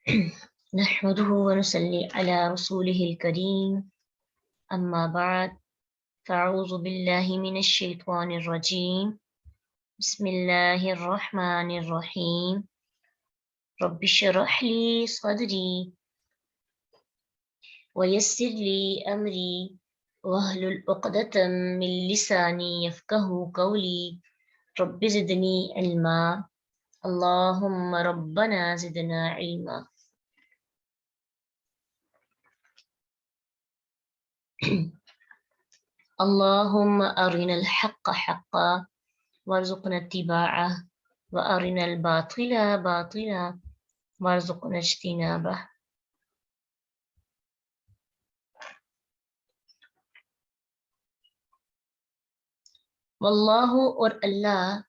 نحمده ونصلي على رسوله الكريم أما بعد فأعوذ بالله من الشيطان الرجيم بسم الله الرحمن الرحيم رب اشرح لي صدري ويسر لي أمري واحلل عقدة من لساني يفقهوا قولي رب زدني علما اللهم ربنا زدنا علما. اللهم أرنا الحق حقا وارزقنا اتباعه وأرنا الباطل باطلا وارزقنا اجتنابه. واللہ اور اللہ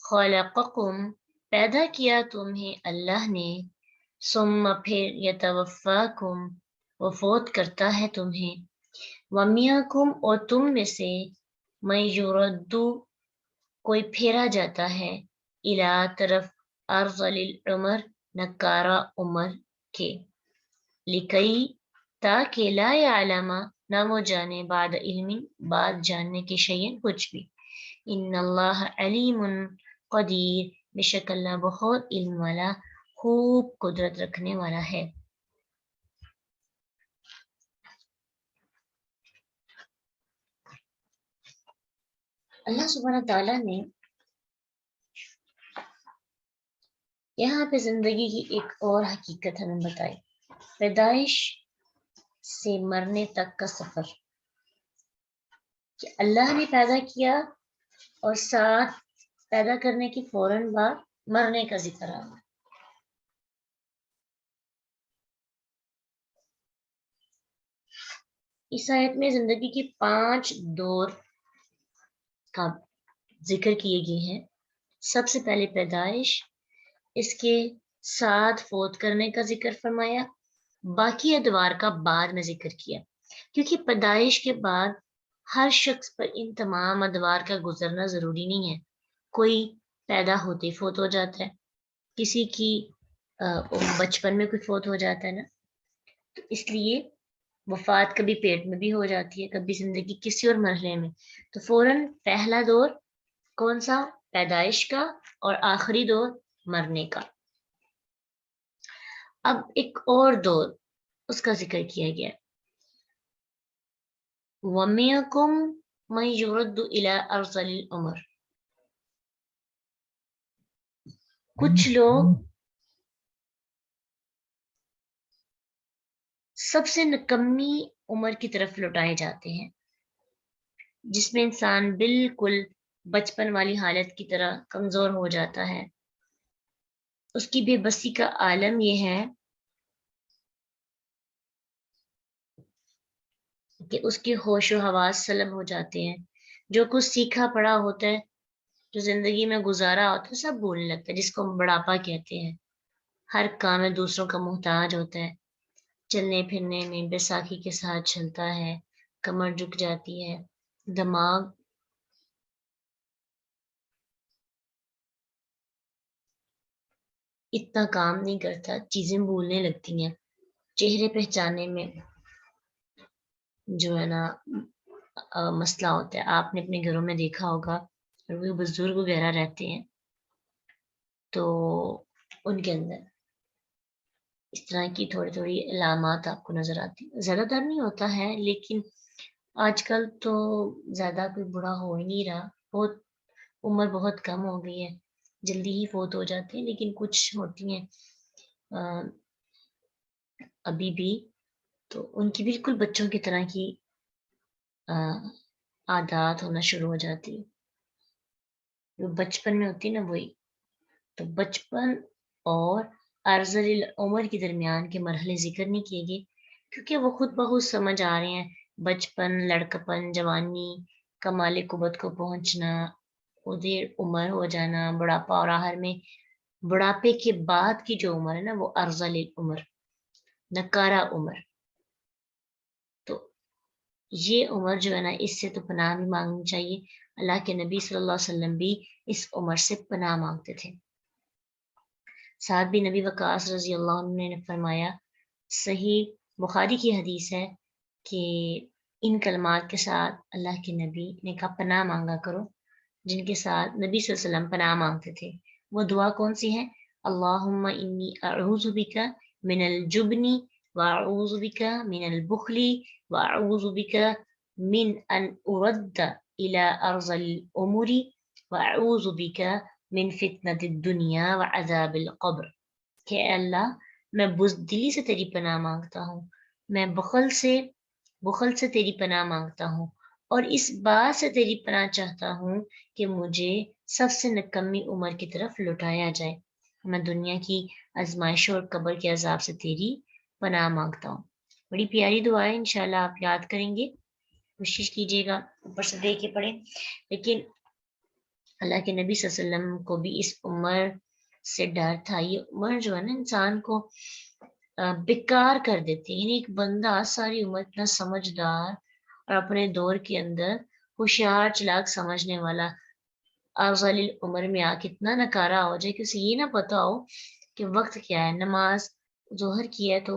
خلقکم پیدا کیا تمہیں اللہ نے ثم پھر یتوفاکم وہ فوت کرتا ہے تمہیں ومیاکم اور تم میں سے من یردو کوئی پھیرا جاتا ہے الی طرف ارذل العمر نکارہ عمر کے لکئی تاکہ لا یعلم نہ وہ جانے بعد علم بعد جاننے کے شیئن کچھ بھی ان اللہ علیم قدیر بے شک اللہ بہت علم والا خوب قدرت رکھنے والا ہے. اللہ سبحانہ تعالیٰ نے یہاں پہ زندگی کی ایک اور حقیقت ہمیں بتائی، پیدائش سے مرنے تک کا سفر، کہ اللہ نے پیدا کیا اور ساتھ پیدا کرنے کی فوراً بعد مرنے کا ذکر آ گیا. اس آیت میں زندگی کے 5 دور کا ذکر کیے گئے ہیں. سب سے پہلے پیدائش، اس کے ساتھ فوت کرنے کا ذکر فرمایا، باقی ادوار کا بعد میں ذکر کیا، کیونکہ پیدائش کے بعد ہر شخص پر ان تمام ادوار کا گزرنا ضروری نہیں ہے. کوئی پیدا ہوتے ہی فوت ہو جاتا ہے، کسی کی بچپن میں کوئی فوت ہو جاتا ہے نا، تو اس لیے وفات کبھی پیٹ میں بھی ہو جاتی ہے، کبھی زندگی کسی اور مرحلے میں. تو فوراً پہلا دور کون سا؟ پیدائش کا، اور آخری دور مرنے کا. اب ایک اور دور اس کا ذکر کیا گیا، وَمِنْكُمْ مَنْ يُرَدُّ إِلَىٰ أَرْذَلِ الْعُمُرِ، کچھ لوگ سب سے نکمی عمر کی طرف لوٹائے جاتے ہیں، جس میں انسان بالکل بچپن والی حالت کی طرح کمزور ہو جاتا ہے. اس کی بے بسی کا عالم یہ ہے کہ اس کے ہوش و حواس سلب ہو جاتے ہیں، جو کچھ سیکھا پڑھا ہوتا ہے، جو زندگی میں گزارا ہوتا ہے، سب بھولنے لگتا ہے، جس کو ہم بڑھاپا کہتے ہیں. ہر کام میں دوسروں کا محتاج ہوتا ہے، چلنے پھرنے میں بیساکھی کے ساتھ چلتا ہے، کمر جھک جاتی ہے، دماغ اتنا کام نہیں کرتا، چیزیں بھولنے لگتی ہیں، چہرے پہچانے میں جو ہے نا مسئلہ ہوتا ہے. آپ نے اپنے گھروں میں دیکھا ہوگا، وہ بزرگ وغیرہ رہتے ہیں تو ان کے اندر اس طرح کی تھوڑی تھوڑی علامات آپ کو نظر آتی ہیں. زیادہ تر نہیں ہوتا ہے، لیکن آج کل تو زیادہ کوئی بوڑھا ہو ہی نہیں رہا، بہت عمر بہت کم ہو گئی ہے، جلدی ہی فوت ہو جاتی ہیں. لیکن کچھ ہوتی ہیں ابھی بھی، تو ان کی بالکل بچوں کی طرح کی عادات ہونا شروع ہو جاتی ہے، جو بچپن میں ہوتی ہے نا وہی. تو بچپن اور ارذل العمر کے درمیان کے مرحلے ذکر نہیں کیے گئے، کیونکہ وہ خود بخود سمجھ آ رہے ہیں. بچپن، لڑکپن، جوانی، کمال قوت کو پہنچنا، ادھر عمر ہو جانا، بڑھاپا، اور آخر میں بڑھاپے کے بعد کی جو عمر ہے نا وہ ارذل العمر، نکارہ عمر. تو یہ عمر جو ہے نا، اس سے تو پناہ بھی مانگنی چاہیے. اللہ کے نبی صلی اللہ علیہ وسلم بھی اس عمر سے پناہ مانگتے تھے. साद बिन नबी वकास रजी अल्लाह अन्हु ने फरमाया, सही बुखारी की हदीस है कि इन कलमात के साथ अल्लाह के नबी ने कहा पनाह मांगा करो, जिनके साथ नबी सल्लल्लाहु अलैहि वसल्लम पनाह मांगते थे। वो दुआ कौन सी है? अल्लाहुम्मा इन्नी अऊज़ु बिका मिनल जुबनी व अऊज़ु बिका मिनल बुखली व अऊज़ु बिका मिन अन उरद्द इला अर्ज़ल उमरी व अऊज़ु बिका मिन फितनतिद दुनिया व अज़ाबिल क़ब्र। कि अल्लाह, मैं बुज़दिली से तेरी पनाह मांगता हूँ, मैं बुखल से तेरी पनाह मांगता हूँ, और इस बात से तेरी पनाह चाहता हूँ कि मुझे सबसे निकम्मी उम्र की तरफ लौटाया जाए। मैं दुनिया की आजमाइशों और कब्र के अजाब से तेरी पनाह मांगता हूँ। बड़ी प्यारी दुआ है, इंशाल्लाह आप याद करेंगे, कोशिश कीजिएगा ऊपर से देख के पढ़े। लेकिन अल्लाह के नबी सल्लल्लाहु अलैहि वसल्लम को भी इस उम्र से डर था। ये उम्र जो है ना इंसान को बेकार कर देती है। यानी एक बंदा सारी उम्र इतना समझदार और अपने दौर के अंदर होशियार चालाक समझने वाला अफजल उम्र में आके इतना नकारा हो जाए कि उसे ये ना पता हो कि वक्त क्या है। नमाज जोहर की है तो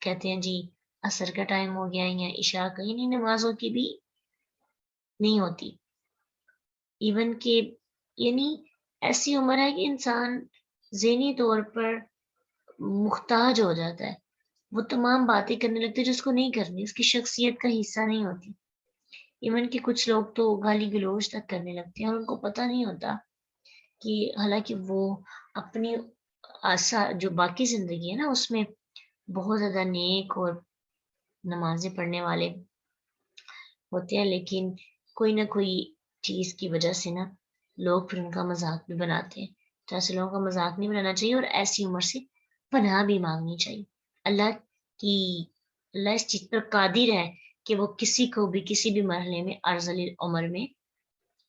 कहते हैं जी असर का टाइम हो गया या इशा का, यानी नमाजों की भी नहीं होती। इवन के यानी ऐसी उम्र है कि इंसान ज़हनी तौर पर मुख्ताज हो जाता है। वो तमाम बातें करने लगते हैं जो उसको नहीं करनी, उसकी शख्सियत का हिस्सा नहीं होती। इवन कि कुछ लोग तो गाली गलौज तक करने लगते हैं और उनको पता नहीं होता कि हालांकि वो अपनी आशा जो बाकी जिंदगी है ना उसमें बहुत ज्यादा नेक और नमाजें पढ़ने वाले होते हैं, लेकिन कोई ना कोई चीज की वजह से ना लोग फिर उनका मजाक भी बनाते हैं। तो ऐसे लोगों का मजाक नहीं बनाना चाहिए और ऐसी उम्र से पनाह भी मांगनी चाहिए। अल्लाह की अल्लाह इस चीज पर कादिर है कि वो किसी को भी किसी भी मरहले में अर्ज़ल उम्र में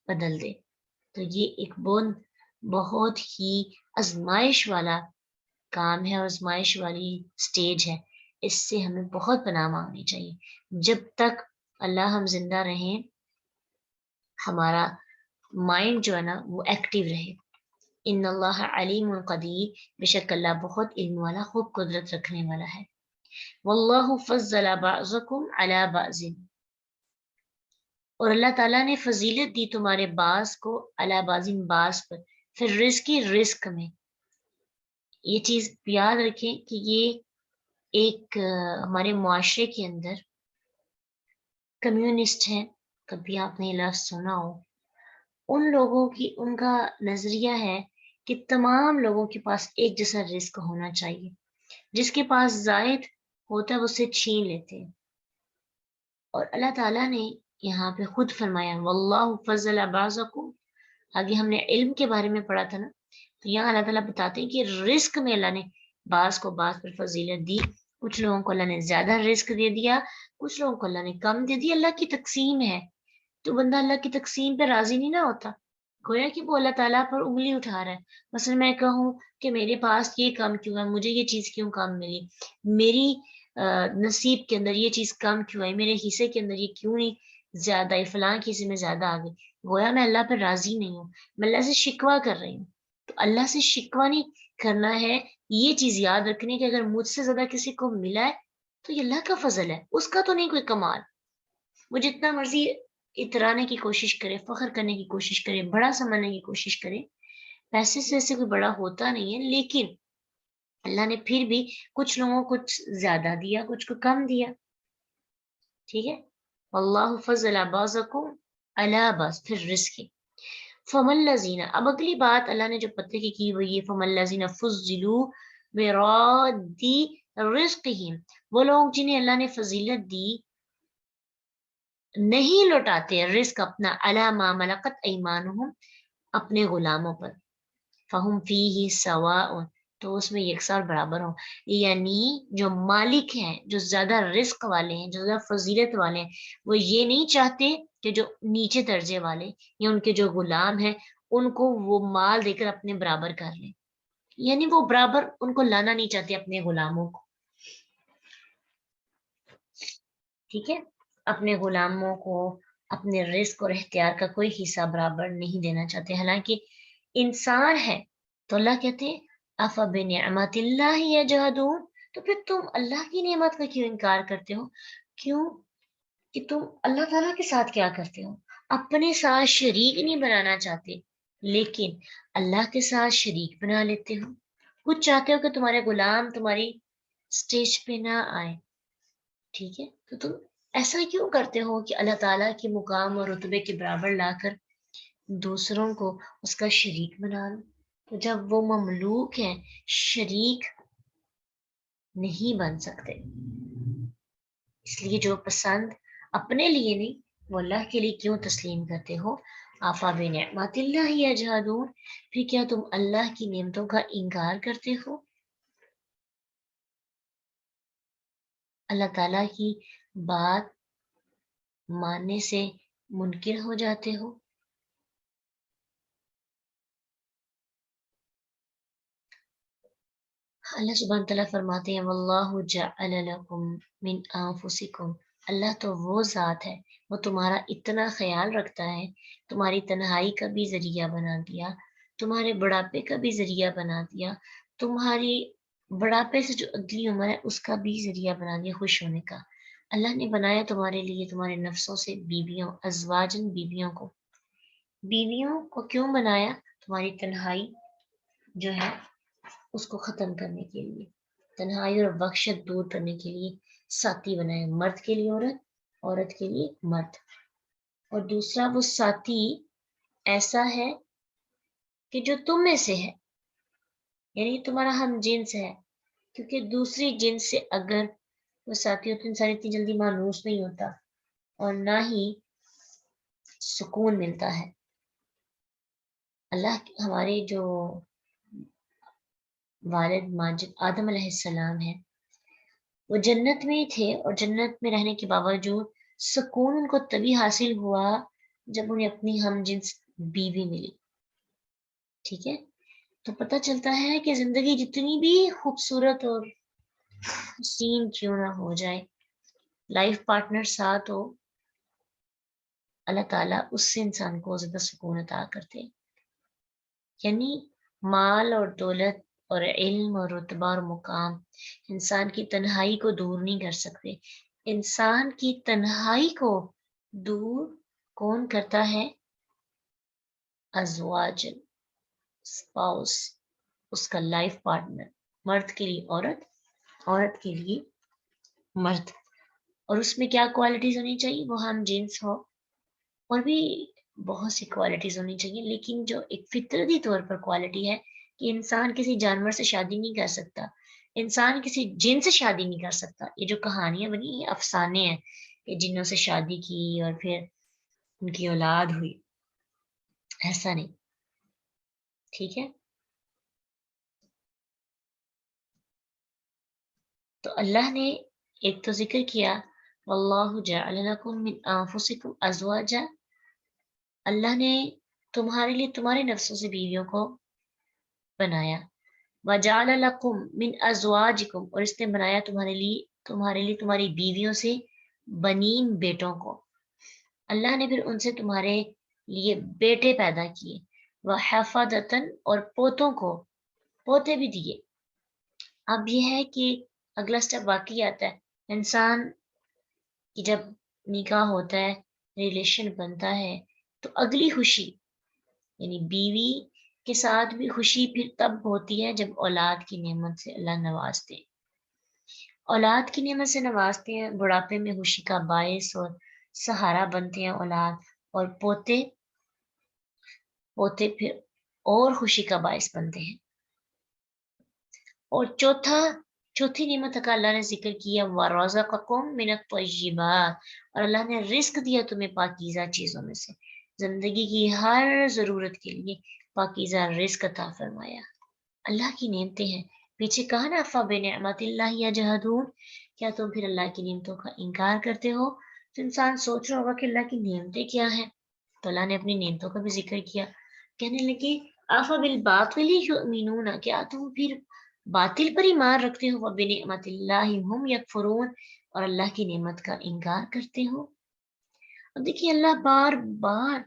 बदल दे। तो ये एक बहुत बहुत ही आजमाइश वाला काम है, आजमाइश वाली स्टेज है। इससे हमें बहुत पनाह मांगनी चाहिए। जब तक अल्लाह हम जिंदा रहें, हमारा माइंड जो है ना वो एक्टिव रहे। इन्नल्लाह अलीमुन कदीर, बेशक अल्लाह बहुत इल्म वाला, खूब कुदरत रखने वाला है। वल्लाहु फज़्ज़ला बअज़कुम अला बअज़िन, और अल्लाह ताला ने फजीलत दी तुम्हारे बास को अला बाजिन बास पर, फिर रिस्क में। ये चीज याद रखें कि ये एक हमारे मुआशरे के अंदर कम्युनिस्ट है, कभी आपने ये लफ्ज सुना हो, उन लोगों की उनका नजरिया है कि तमाम लोगों के पास एक जैसा रिस्क होना चाहिए, जिसके पास जायद होता है वो उससे छीन लेते हैं। और अल्लाह ताला ने यहाँ पे खुद फरमाया वल्लाहु फज़्ज़ला बाज़कुम। आगे हमने इल्म के बारे में पढ़ा था ना, तो यहाँ अल्लाह ताला बताते हैं कि रिस्क में अल्लाह ने बास को बास पर फजीलत दी। कुछ लोगों को अल्लाह ने ज्यादा रिस्क दे दिया, कुछ लोगों को अल्लाह ने कम दे दिया। अल्लाह की तकसीम है, तो बंदा अल्लाह की तकसीम पे राजी नहीं ना होता। गोया कि वो अल्लाह ताला पर उंगली उठा रहा है। मसलन मैं कहूँ कि मेरे पास ये कम क्यों है, मुझे ये चीज क्यों कम मिली, मेरी नसीब के अंदर ये चीज कम क्यों है, मेरे हिस्से के अंदर ये क्यों नहीं ज्यादा है, फलां के हिस्से में ज्यादा आ गई। गोया मैं अल्लाह पर राजी नहीं हूँ, मैं अल्लाह से शिकवा कर रही हूँ। तो अल्लाह से शिकवा नहीं करना है। ये चीज याद रखनी कि अगर मुझसे ज्यादा किसी को मिला है तो ये अल्लाह का फजल है, उसका तो नहीं कोई कमाल। वो जितना मर्जी इतराने की कोशिश करे, फख्र करने की कोशिश करे, बड़ा समझने की कोशिश करे, पैसे से ऐसे कोई बड़ा होता नहीं है। लेकिन अल्लाह ने फिर भी कुछ लोगों को कुछ ज्यादा दिया, कुछ को कम दिया। ठीक है, अल्लाह फज़ला बाज़कुम अला बाज़, फिर रिस्क। फमल्लज़ीना, अब अगली बात अल्लाह ने जो पते की वो ये फमल्लज़ीना फुज़्ज़िलू बिराद्दी रिज़्क़िहिम, वो लोग जिन्हें अल्लाह ने फजीलत दी नहीं लौटाते रिस्क अपना, अला मा मलकत ऐमानुहुम, अपने गुलामों पर, फहुम फीही सवाउन, तो उसमें यकसा और बराबर हो। यानी जो मालिक हैं, जो ज्यादा रिस्क वाले हैं, जो ज्यादा फजीलत वाले हैं, वो ये नहीं चाहते कि जो नीचे दर्जे वाले या उनके जो गुलाम हैं उनको वो माल देकर अपने बराबर कर लें। यानी वो बराबर उनको लाना नहीं चाहते अपने गुलामों को। ठीक है, अपने गुलामों को अपने रिस्क और इख्तियार का कोई हिस्सा बराबर नहीं देना चाहते। हालांकि इंसान है तो अल्लाह कहते हैं अफ़ बिनिअमत अल्लाह यजहदून, तो फिर तुम अल्लाह की नेमत का क्यों इनकार करते हो? क्यों कि तुम अल्लाह ताला के साथ क्या करते हो? अपने साथ शरीक नहीं बनाना चाहते, लेकिन अल्लाह के साथ शरीक बना लेते हो। कुछ चाहते हो कि तुम्हारे गुलाम तुम्हारी स्टेज पे ना आए, ठीक है? तो तुम ऐसा क्यों करते हो कि अल्लाह ताला के मुकाम और रुतबे के बराबर लाकर दूसरों को उसका शरीक बना लो? तो जब वो ममलूक है, शरीक नहीं बन सकते। इसलिए जो पसंद अपने लिए नहीं, वो अल्लाह के लिए क्यों तस्लीम करते हो? आफा बिनिअमतिल्लाहि यजहदून, फिर क्या तुम अल्लाह की नेमतों का इनकार करते हो? अल्लाह ताला की बात मानने से मुनकिर हो जाते हो? अल्लाह सुब्हान तआला फरमाते हैं वल्लाहु जअल लकुम मिन अनफुसिकुम, अल्लाह तो वो ज़ात है, वो तुम्हारा इतना ख्याल रखता है, तुम्हारी तन्हाई का भी ज़रिया बना दिया, तुम्हारे बुढ़ापे का भी ज़रिया बना दिया, तुम्हारी बुढ़ापे से जो अगली उम्र है उसका भी ज़रिया बना दिया खुश होने का। अल्लाह ने बनाया तुम्हारे लिए तुम्हारे नफ्सों से बीवियों, अज़वाजन बीवियों को। बीवियों को क्यों बनाया? तुम्हारी तन्हाई जो है उसको खत्म करने के लिए, तन्हाई और वहशत दूर करने के लिए साथी बनाए, मर्द के लिए औरत, औरत के लिए मर्द। और दूसरा वो साथी ऐसा है कि जो तुम में से है, यानी तुम्हारा हम जिन्स है, क्योंकि दूसरी जिन्स से अगर वो साथी हो तो इंसान इतनी जल्दी मायूस नहीं होता और ना ही सुकून मिलता है। अल्लाह हमारे जो वालिद माजिद आदम अलैहिस्सलाम है, वो जन्नत में ही थे और जन्नत में रहने के बावजूद सुकून उनको तभी हासिल हुआ जब उन्हें अपनी हमजिन्स बीवी मिली, ठीक है? तो पता चलता है कि जिंदगी जितनी भी खूबसूरत और हसीन क्यों ना हो जाए, लाइफ पार्टनर साथ हो, अल्लाह ताला उससे इंसान को ज्यादा सुकून अता करते हैं। यानी माल और दौलत और इल्म और रुतबा और मुकाम इंसान की तन्हाई को दूर नहीं कर सकते। इंसान की तन्हाई को दूर कौन करता है? अज़वाजन, स्पाउस, उसका लाइफ पार्टनर, मर्द के लिए औरत, औरत के लिए मर्द। और उसमें क्या क्वालिटीज होनी चाहिए? वो हम जिन्स हो, और भी बहुत सी क्वालिटीज होनी चाहिए, लेकिन जो एक फितरती तौर पर क्वालिटी है कि इंसान किसी जानवर से शादी नहीं कर सकता, इंसान किसी जिन से शादी नहीं कर सकता। ये जो कहानियां बनी ये अफसाने हैं कि जिन्नों से शादी की और फिर उनकी औलाद हुई, ऐसा नहीं, ठीक है? तो अल्लाह ने एक तो जिक्र किया वल्लाहु जअल लकुम मिन अनफुसिकुम अज़वाजा, अल्लाह ने तुम्हारे लिए तुम्हारे नफ्सों से बीवियों को बनाया। वजाल लकुम मिन अज़वाजिकुम, और इसने बनाया तुम्हारे लिए तुम्हारी बीवियों से बनीन बेटों को। अल्लाह ने फिर उनसे तुम्हारे लिए बेटे पैदा किए। वह हफादतन, और पोतों को पोते भी दिए। अब यह है कि अगला स्टेप बाकी आता है। इंसान की जब निकाह होता है, रिलेशन बनता है, तो अगली खुशी यानी बीवी के साथ भी खुशी फिर तब होती है जब औलाद की नेमत से अल्लाह नवाजते हैं। औलाद की नेमत से नवाजते हैं, बुढ़ापे में खुशी का बायस और सहारा बनते हैं औलाद, और पोते पोते फिर और खुशी का बायस बनते हैं। और चौथी नेमत का अल्लाह ने जिक्र किया वरज़क़कुम मिनत तय्यिबात, और अल्लाह ने रिस्क दिया तुम्हें पाकीज़ा चीजों में से, जिंदगी की हर जरूरत के लिए पाकीज़ा रिस्क अता फरमाया। अल्लाह की नेमतें हैं। पीछे कहा ना अफ़ा बिनिअमतिल्लाहि यजहदून, क्या तुम फिर अल्लाह की नेमतों का इनकार करते हो? तो इंसान सोच रहा होगा कि अल्लाह की नेमतें क्या हैं, तो अल्लाह ने अपनी नेमतों का भी जिक्र किया। कहने लगे अफ़ा बिल बातिल युमिनून, क्या तुम फिर बातिल पर ईमान रखते हो? व बिनिअमतिल्लाहि हुम यकफुरून, और अल्लाह की नेमत का इनकार करते हो। अब देखिए अल्लाह बार बार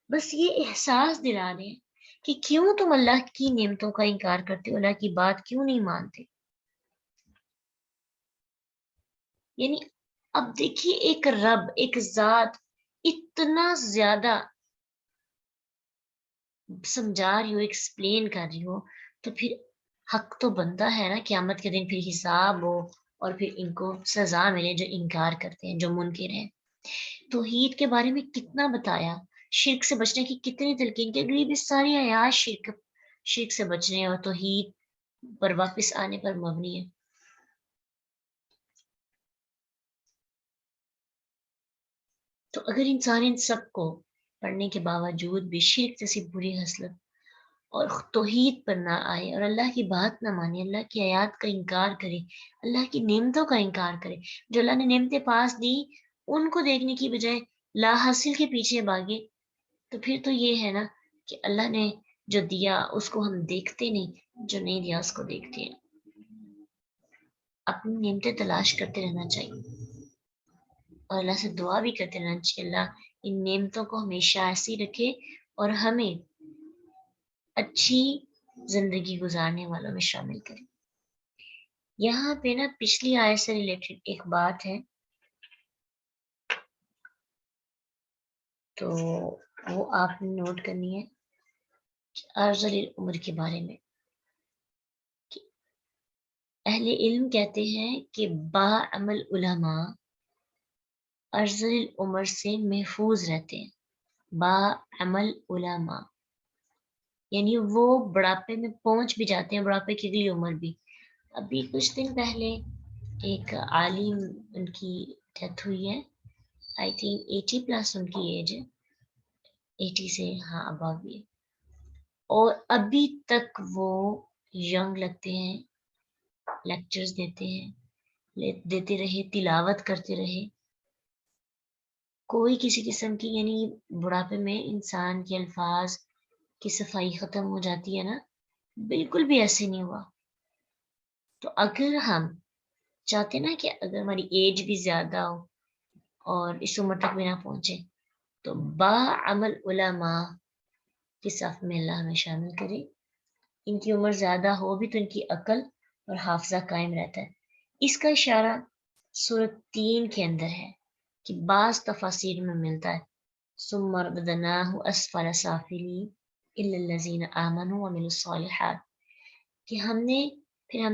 बस ये एहसास दिला रहे हैं کہ کیوں تم اللہ کی نعمتوں کا انکار کرتے ہو, اللہ کی بات کیوں نہیں مانتے. یعنی اب دیکھیے ایک رب, ایک ذات اتنا زیادہ سمجھا رہی ہو, ایکسپلین کر رہی ہو, تو پھر حق تو بنتا ہے نا قیامت کے دن پھر حساب ہو اور پھر ان کو سزا ملے جو انکار کرتے ہیں, جو منکر ہیں. توحید کے بارے میں کتنا بتایا, شرک سے بچنے کی کتنی تلقین کی, یہ بھی ساری آیات شرک سے بچنے اور توحید پر واپس آنے پر مبنی ہے. تو اگر انسان ان سب کو پڑھنے کے باوجود بھی شرک جیسی بری خصلت اور توحید پر نہ آئے اور اللہ کی بات نہ مانے, اللہ کی آیات کا انکار کرے, اللہ کی نعمتوں کا انکار کرے, جو اللہ نے نعمتیں پاس دی ان کو دیکھنے کی بجائے لا حاصل کے پیچھے بھاگے, تو پھر تو یہ ہے نا کہ اللہ نے جو دیا اس کو ہم دیکھتے نہیں, جو نہیں دیا اس کو دیکھتے ہیں. اپنی نعمتیں تلاش کرتے رہنا چاہیے اور اللہ سے دعا بھی کرتے رہنا چاہیے, اللہ ان نعمتوں کو ہمیشہ ایسی رکھے اور ہمیں اچھی زندگی گزارنے والوں میں شامل کریں. یہاں پہ نا پچھلی آیت سے ریلیٹڈ ایک بات ہے, تو وہ آپ نے نوٹ کرنی ہے. ارذل العمر کے بارے میں اہل علم کہتے ہیں کہ با عمل علماء ارذل العمر سے محفوظ رہتے ہیں. با عمل علماء یعنی وہ بڑھاپے میں پہنچ بھی جاتے ہیں, بڑھاپے کی اگلی عمر بھی. ابھی کچھ دن پہلے ایک عالم ان کی ڈیتھ ہوئی ہے, آئی تھنک 80+ ان کی ایج ہے, 80 سے ہاں ابو بھی ہے, اور ابھی تک وہ ینگ لگتے ہیں, لیکچرز دیتے رہے, تلاوت کرتے رہے. کوئی کسی قسم کی, یعنی بڑھاپے میں انسان کے الفاظ کی صفائی ختم ہو جاتی ہے نا, بالکل بھی ایسے نہیں ہوا. تو اگر ہم چاہتے نا کہ اگر ہماری ایج بھی زیادہ ہو اور اس عمر تک بھی نہ پہنچے, تو با عمل علماء کی صف میں اللہ ہمیں شامل کرے. ان کی عمر زیادہ ہو بھی تو ان کی عقل اور حافظہ قائم رہتا ہے. اس کا اشارہ سورۃ 3 کے اندر ہے کہ بعض تفاسیر میں ملتا ہے ثم رددناہ اسفل سافلین الا الذین آمنوا وعملوا الصالحات, کہ ہم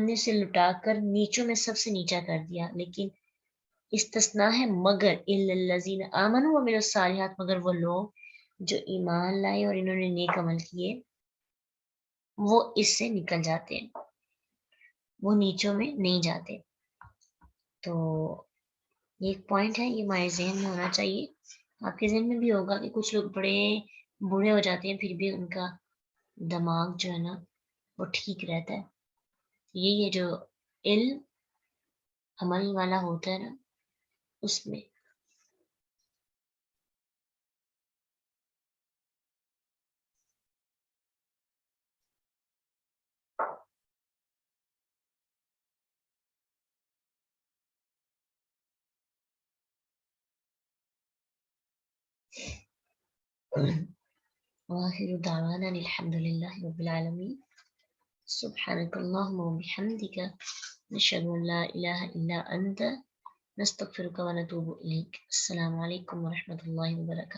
نے اسے لٹا کر نیچوں میں سب سے نیچا کر دیا, لیکن استثناء ہے مگر الا الذین آمنوا وعملوا الصالحات, مگر وہ لوگ جو ایمان لائے اور انہوں نے نیک عمل کیے وہ اس سے نکل جاتے ہیں, وہ نیچوں میں نہیں جاتے. تو یہ ایک پوائنٹ ہے, یہ ہمارے ذہن میں ہونا چاہیے. آپ کے ذہن میں بھی ہوگا کہ کچھ لوگ بڑے بوڑھے ہو جاتے ہیں پھر بھی ان کا دماغ جو ہے نا وہ ٹھیک رہتا ہے. یہی ہے جو علم عمل والا ہوتا ہے نا اس میں. وآخر دعوانا الحمد لله رب العالمين سبحانك اللهم وبحمدك نشهد أن لا إله إلا أنت نستغفرك ونتوب إليك. السلام عليكم ورحمة الله وبركاته.